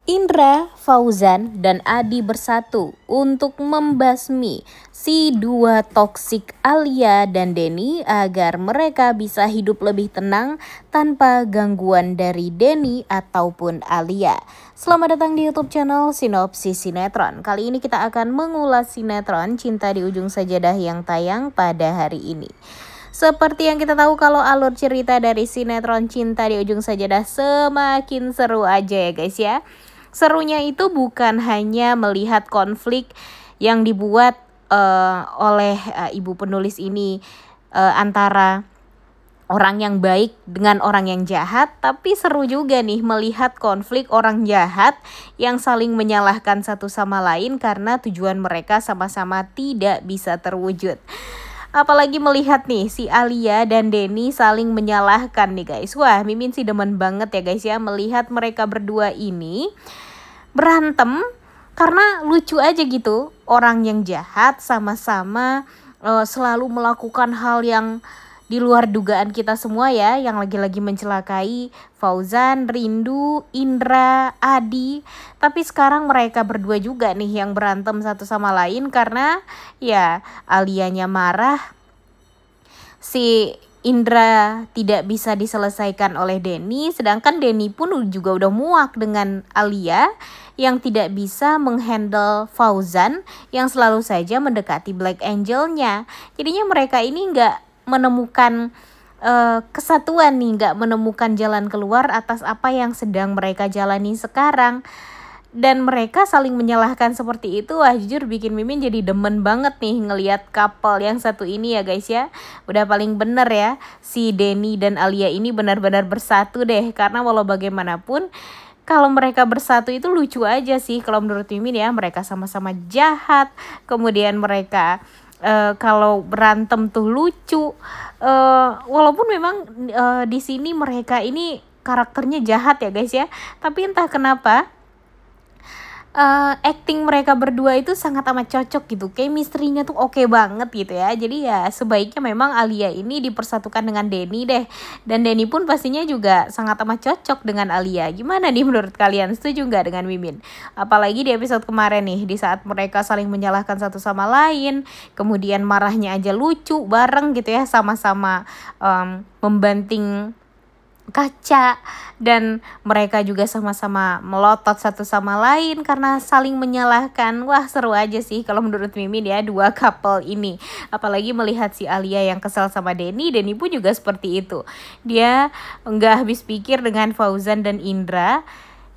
Indra, Fauzan, dan Adi bersatu untuk membasmi si dua toksik Alia dan Denny agar mereka bisa hidup lebih tenang tanpa gangguan dari Denny ataupun Alia. Selamat datang di YouTube channel Sinopsis Sinetron. Kali ini kita akan mengulas sinetron Cinta di Ujung Sajadah yang tayang pada hari ini. Seperti yang kita tahu kalau alur cerita dari sinetron Cinta di Ujung Sajadah semakin seru aja ya guys ya. Serunya itu bukan hanya melihat konflik yang dibuat oleh ibu penulis ini antara orang yang baik dengan orang yang jahat, tapi seru juga nih melihat konflik orang jahat yang saling menyalahkan satu sama lain karena tujuan mereka sama-sama tidak bisa terwujud. Apalagi melihat nih si Alia dan Denny saling menyalahkan nih guys. Wah, Mimin sih demen banget ya guys ya melihat mereka berdua ini berantem karena lucu aja gitu. Orang yang jahat sama-sama selalu melakukan hal yang di luar dugaan kita semua ya, yang lagi-lagi mencelakai Fauzan, Rindu, Indra, Adi. Tapi sekarang mereka berdua juga nih yang berantem satu sama lain karena ya Alianya marah, si Indra tidak bisa diselesaikan oleh Denny, sedangkan Denny pun juga udah muak dengan Alia yang tidak bisa menghandle Fauzan yang selalu saja mendekati Black Angel-nya. Jadinya mereka ini nggak menemukan kesatuan nih, nggak menemukan jalan keluar atas apa yang sedang mereka jalani sekarang. Dan mereka saling menyalahkan seperti itu. Wah, jujur bikin Mimin jadi demen banget nih ngelihat couple yang satu ini ya guys ya. Udah paling bener ya, si Denny dan Alia ini benar-benar bersatu deh. Karena walau bagaimanapun kalau mereka bersatu itu lucu aja sih kalau menurut Mimin ya. Mereka sama-sama jahat, kemudian mereka kalau berantem tuh lucu. Walaupun memang di sini mereka ini karakternya jahat ya guys ya, tapi entah kenapa acting mereka berdua itu sangat amat cocok gitu. Chemistry-nya tuh oke banget gitu ya. Jadi ya sebaiknya memang Alia ini dipersatukan dengan Denny deh. Dan Denny pun pastinya juga sangat amat cocok dengan Alia. Gimana nih menurut kalian? Setuju nggak dengan Mimin? Apalagi di episode kemarin nih, di saat mereka saling menyalahkan satu sama lain, kemudian marahnya aja lucu bareng gitu ya, sama-sama membanting kaca, dan mereka juga sama-sama melotot satu sama lain karena saling menyalahkan. Wah, seru aja sih kalau menurut Mimin ya dua couple ini. Apalagi melihat si Alia yang kesal sama Denny pun juga seperti itu. Dia nggak habis pikir dengan Fauzan dan Indra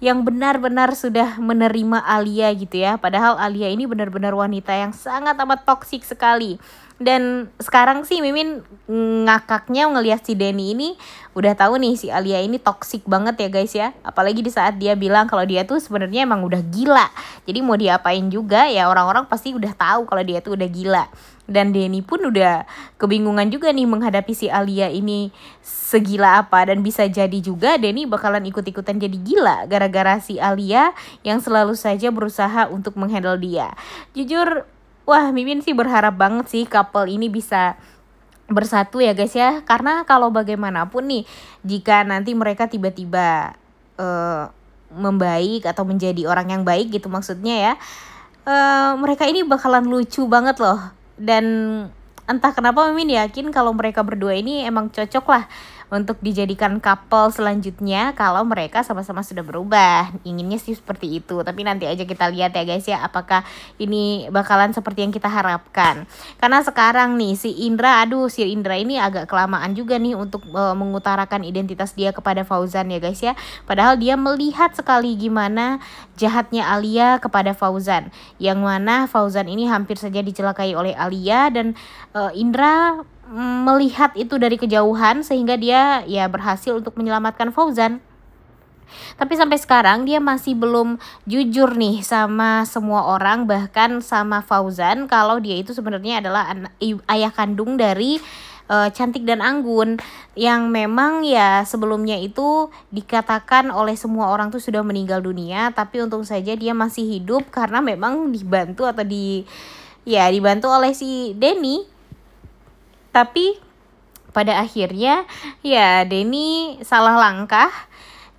yang benar-benar sudah menerima Alia gitu ya. Padahal Alia ini benar-benar wanita yang sangat amat toksik sekali. Dan sekarang sih Mimin ngakaknya ngelihat si Denny ini udah tahu nih si Alia ini toksik banget ya guys ya. Apalagi di saat dia bilang kalau dia tuh sebenarnya emang udah gila. Jadi mau diapain juga ya, orang-orang pasti udah tahu kalau dia tuh udah gila. Dan Denny pun udah kebingungan juga nih menghadapi si Alia ini segila apa. Dan bisa jadi juga Denny bakalan ikut-ikutan jadi gila gara-gara si Alia yang selalu saja berusaha untuk menghandle dia. Jujur, wah, Mimin sih berharap banget sih couple ini bisa bersatu ya guys ya. Karena kalau bagaimanapun nih, jika nanti mereka tiba-tiba membaik atau menjadi orang yang baik gitu maksudnya ya, mereka ini bakalan lucu banget loh. Dan entah kenapa Mimin yakin kalau mereka berdua ini emang cocok lah untuk dijadikan couple selanjutnya kalau mereka sama-sama sudah berubah. Inginnya sih seperti itu, tapi nanti aja kita lihat ya guys ya, apakah ini bakalan seperti yang kita harapkan. Karena sekarang nih si Indra ini agak kelamaan juga nih untuk mengutarakan identitas dia kepada Fauzan ya guys ya. Padahal dia melihat sekali gimana jahatnya Alia kepada Fauzan, yang mana Fauzan ini hampir saja dicelakai oleh Alia. Dan Indra melihat itu dari kejauhan sehingga dia ya berhasil untuk menyelamatkan Fauzan. Tapi sampai sekarang dia masih belum jujur nih sama semua orang, bahkan sama Fauzan, kalau dia itu sebenarnya adalah ayah kandung dari Cantik dan Anggun, yang memang ya sebelumnya itu dikatakan oleh semua orang tuh sudah meninggal dunia. Tapi untung saja dia masih hidup karena memang dibantu oleh si Denny. Tapi pada akhirnya ya Denny salah langkah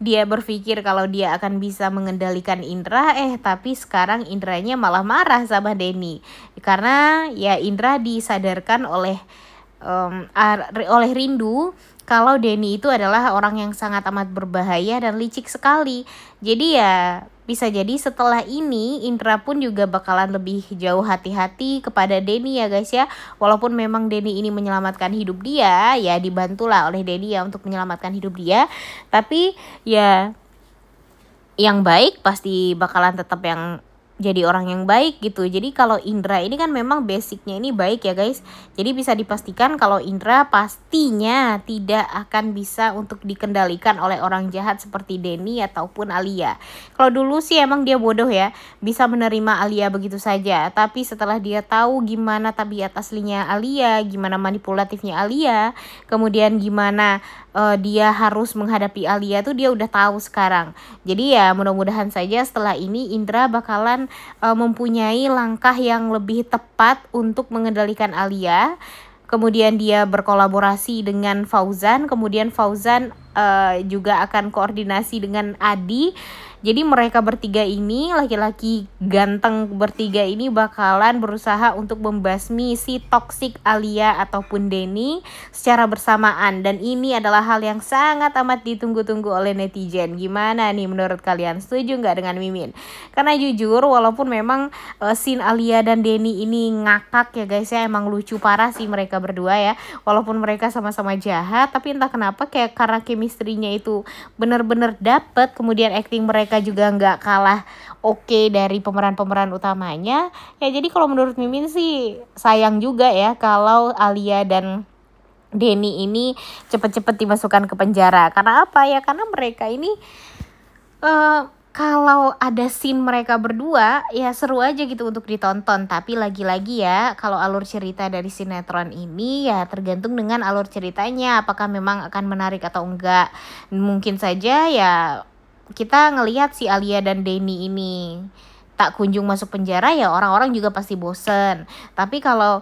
dia berpikir kalau dia akan bisa mengendalikan Indra, tapi sekarang Indranya malah marah sama Denny. Karena ya Indra disadarkan oleh Rindu kalau Denny itu adalah orang yang sangat amat berbahaya dan licik sekali. Jadi ya bisa jadi setelah ini Indra pun juga bakalan lebih jauh hati-hati kepada Denny ya guys ya. Walaupun memang Denny ini menyelamatkan hidup dia, ya dibantulah oleh Denny ya untuk menyelamatkan hidup dia. Tapi ya yang baik pasti bakalan tetap yang jadi orang yang baik gitu. Jadi kalau Indra ini kan memang basicnya ini baik ya guys. Jadi bisa dipastikan kalau Indra pastinya tidak akan bisa untuk dikendalikan oleh orang jahat seperti Denny ataupun Alia. Kalau dulu sih emang dia bodoh ya, bisa menerima Alia begitu saja. Tapi setelah dia tahu gimana tabiat aslinya Alia, gimana manipulatifnya Alia, kemudian gimana dia harus menghadapi Alia tuh dia udah tahu sekarang. Jadi ya mudah-mudahan saja setelah ini Indra bakalan mempunyai langkah yang lebih tepat untuk mengendalikan Alia. Kemudian dia berkolaborasi dengan Fauzan, kemudian Fauzan juga akan koordinasi dengan Adi. Jadi mereka bertiga ini, laki-laki ganteng bertiga ini bakalan berusaha untuk membasmi si toksik Alia ataupun Denny secara bersamaan. Dan ini adalah hal yang sangat amat ditunggu-tunggu oleh netizen. Gimana nih menurut kalian? Setuju nggak dengan Mimin? Karena jujur walaupun memang scene Alia dan Denny ini ngakak ya guys ya, emang lucu parah sih mereka berdua ya. Walaupun mereka sama-sama jahat, tapi entah kenapa kayak karena chemistry-nya itu bener-bener dapet, kemudian acting mereka juga nggak kalah oke dari pemeran-pemeran utamanya ya. Jadi kalau menurut Mimin sih sayang juga ya kalau Alia dan Denny ini cepet-cepet dimasukkan ke penjara. Karena apa ya? Karena mereka ini kalau ada scene mereka berdua ya seru aja gitu untuk ditonton. Tapi lagi-lagi ya, kalau alur cerita dari sinetron ini ya tergantung dengan alur ceritanya, apakah memang akan menarik atau enggak. Mungkin saja ya kita ngelihat si Alia dan Denny ini tak kunjung masuk penjara, ya orang-orang juga pasti bosen. Tapi kalau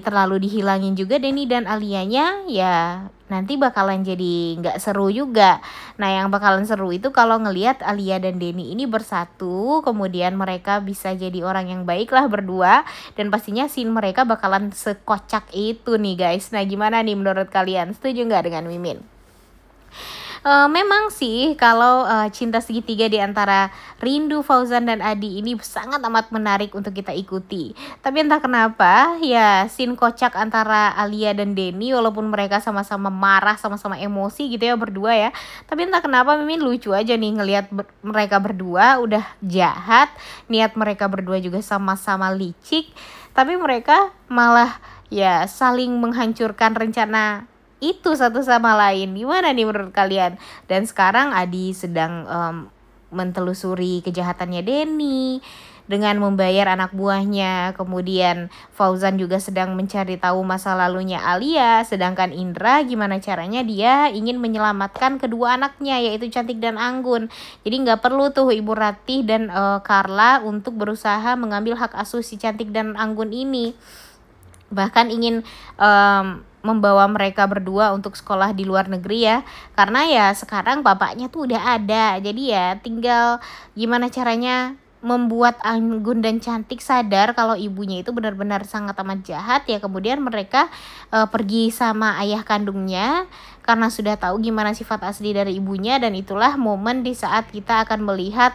terlalu dihilangin juga Denny dan Alianya, ya nanti bakalan jadi nggak seru juga. Nah yang bakalan seru itu kalau ngelihat Alia dan Denny ini bersatu, kemudian mereka bisa jadi orang yang baik lah berdua, dan pastinya scene mereka bakalan sekocak itu nih guys. Nah gimana nih menurut kalian? Setuju nggak dengan Mimin? Memang sih kalau cinta segitiga di antara Rindu, Fauzan dan Adi ini sangat amat menarik untuk kita ikuti. Tapi entah kenapa ya scene kocak antara Alia dan Denny, walaupun mereka sama-sama marah, sama-sama emosi gitu ya berdua ya, tapi entah kenapa Mimin lucu aja nih ngelihat mereka berdua udah jahat, niat mereka berdua juga sama-sama licik, tapi mereka malah ya saling menghancurkan rencana itu satu sama lain. Gimana nih menurut kalian? Dan sekarang Adi sedang mentelusuri kejahatannya Denny dengan membayar anak buahnya. Kemudian Fauzan juga sedang mencari tahu masa lalunya Alia. Sedangkan Indra gimana caranya dia ingin menyelamatkan kedua anaknya, yaitu Cantik dan Anggun. Jadi nggak perlu tuh Ibu Ratih dan Carla untuk berusaha mengambil hak asuh si Cantik dan Anggun ini. Bahkan ingin membawa mereka berdua untuk sekolah di luar negeri ya, karena ya sekarang bapaknya tuh udah ada. Jadi ya tinggal gimana caranya membuat Anggun dan Cantik sadar kalau ibunya itu benar-benar sangat amat jahat ya. Kemudian mereka pergi sama ayah kandungnya karena sudah tahu gimana sifat asli dari ibunya. Dan itulah momen di saat kita akan melihat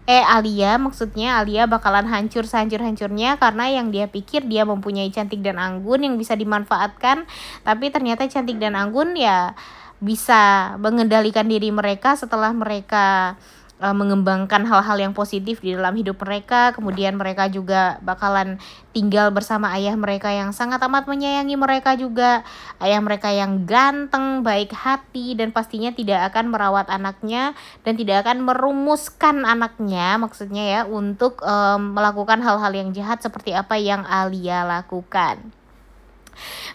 Alia bakalan hancur sehancur-hancurnya, karena yang dia pikir dia mempunyai Cantik dan Anggun yang bisa dimanfaatkan, tapi ternyata Cantik dan Anggun ya bisa mengendalikan diri mereka setelah mereka mengembangkan hal-hal yang positif di dalam hidup mereka. Kemudian mereka juga bakalan tinggal bersama ayah mereka yang sangat amat menyayangi mereka juga. Ayah mereka yang ganteng, baik hati, dan pastinya tidak akan merawat anaknya dan tidak akan merumuskan anaknya, maksudnya ya, untuk melakukan hal-hal yang jahat seperti apa yang Alia lakukan.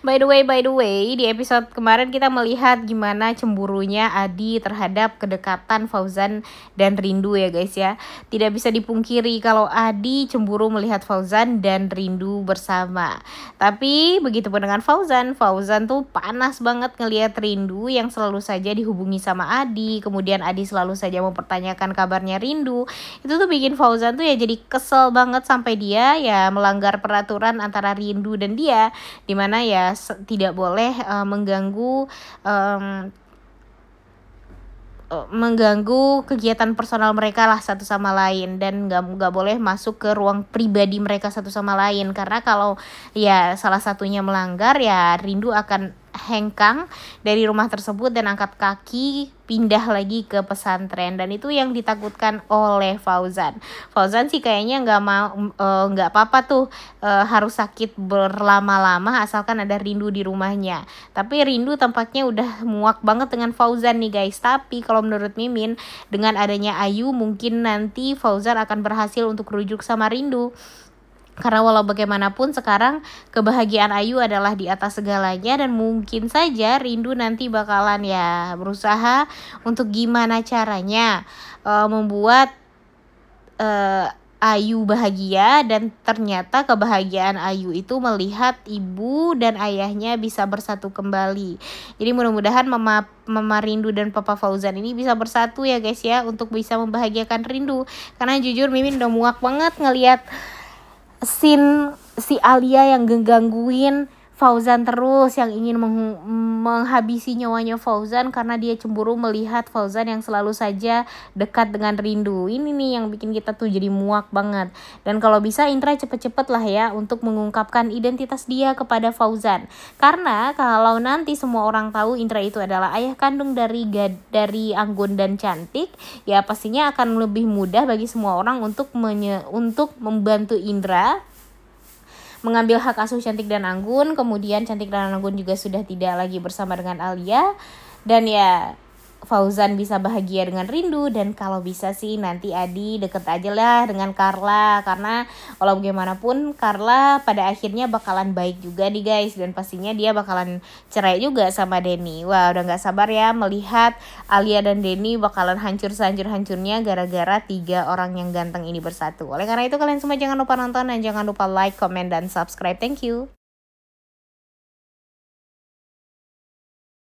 By the way, di episode kemarin kita melihat gimana cemburunya Adi terhadap kedekatan Fauzan dan Rindu ya guys ya. Tidak bisa dipungkiri kalau Adi cemburu melihat Fauzan dan Rindu bersama. Tapi begitu pun dengan Fauzan tuh panas banget ngelihat Rindu yang selalu saja dihubungi sama Adi. Kemudian Adi selalu saja mempertanyakan kabarnya Rindu. Itu tuh bikin Fauzan tuh ya jadi kesel banget sampai dia ya melanggar peraturan antara Rindu dan dia, dimana ya tidak boleh mengganggu kegiatan personal mereka lah satu sama lain, dan nggak boleh masuk ke ruang pribadi mereka satu sama lain, karena kalau ya salah satunya melanggar ya Rindu akan hengkang dari rumah tersebut dan angkat kaki pindah lagi ke pesantren, dan itu yang ditakutkan oleh Fauzan sih kayaknya nggak apa-apa tuh harus sakit berlama-lama asalkan ada Rindu di rumahnya. Tapi Rindu tampaknya udah muak banget dengan Fauzan nih guys. Tapi kalau menurut Mimin, dengan adanya Ayu mungkin nanti Fauzan akan berhasil untuk rujuk sama Rindu. Karena walau bagaimanapun sekarang kebahagiaan Ayu adalah di atas segalanya, dan mungkin saja Rindu nanti bakalan ya berusaha untuk gimana caranya membuat Ayu bahagia, dan ternyata kebahagiaan Ayu itu melihat ibu dan ayahnya bisa bersatu kembali. Jadi mudah-mudahan Mama Rindu dan Papa Fauzan ini bisa bersatu ya guys ya, untuk bisa membahagiakan Rindu. Karena jujur Mimin udah muak banget ngelihat scene si Alia yang gangguin Fauzan terus, yang ingin menghabisi nyawanya Fauzan karena dia cemburu melihat Fauzan yang selalu saja dekat dengan Rindu. Ini nih yang bikin kita tuh jadi muak banget. Dan kalau bisa Indra cepet-cepet lah ya untuk mengungkapkan identitas dia kepada Fauzan. Karena kalau nanti semua orang tahu Indra itu adalah ayah kandung dari Anggun dan Cantik, ya pastinya akan lebih mudah bagi semua orang untuk membantu Indra mengambil hak asuh Cantik dan Anggun. Kemudian Cantik dan Anggun juga sudah tidak lagi bersama dengan Alia, dan ya Fauzan bisa bahagia dengan Rindu. Dan kalau bisa sih nanti Adi deket aja lah dengan Carla, karena walau bagaimanapun Carla pada akhirnya bakalan baik juga nih guys, dan pastinya dia bakalan cerai juga sama Denny. Wah udah gak sabar ya melihat Alia dan Denny bakalan hancur sehancur-hancurnya gara-gara 3 orang yang ganteng ini bersatu. Oleh karena itu kalian semua jangan lupa nonton, dan jangan lupa like, comment, dan subscribe. Thank you.